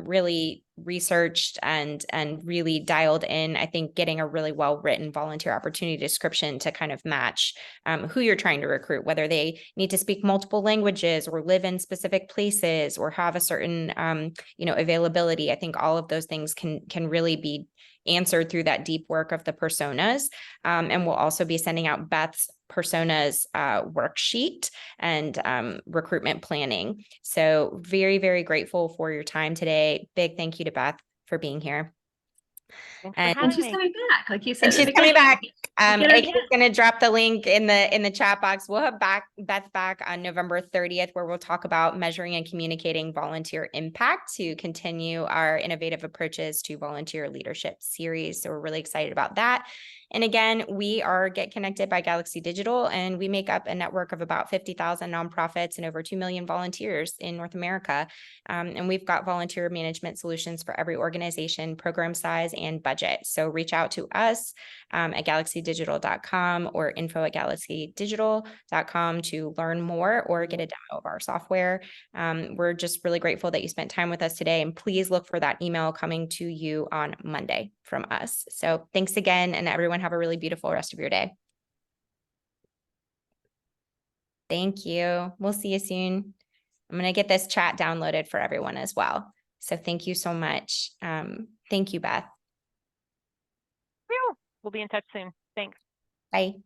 really researched and really dialed in, I think getting a really well-written volunteer opportunity description to kind of match who you're trying to recruit, whether they need to speak multiple languages or live in specific places or have a certain availability. I think all of those things can really be answered through that deep work of the personas. And we'll also be sending out Beth's personas worksheet and recruitment planning. So very, very grateful for your time today. Big thank you to Beth for being here. And she's coming back, like you said. And she's coming back. It's going to drop the link in the chat box. We'll have Beth back on November 30th, where we'll talk about measuring and communicating volunteer impact to continue our innovative approaches to volunteer leadership series. So we're really excited about that. And again, we are Get Connected by Galaxy Digital, and we make up a network of about 50,000 nonprofits and over 2 million volunteers in North America. And we've got volunteer management solutions for every organization, program size, and budget. So reach out to us at galaxydigital.com or info@galaxydigital.com to learn more or get a demo of our software. We're just really grateful that you spent time with us today, and please look for that email coming to you on Monday from us. So thanks again, and everyone have a really beautiful rest of your day. Thank you. We'll see you soon. I'm going to get this chat downloaded for everyone as well. So thank you so much. Thank you, Beth. We'll be in touch soon. Thanks. Bye.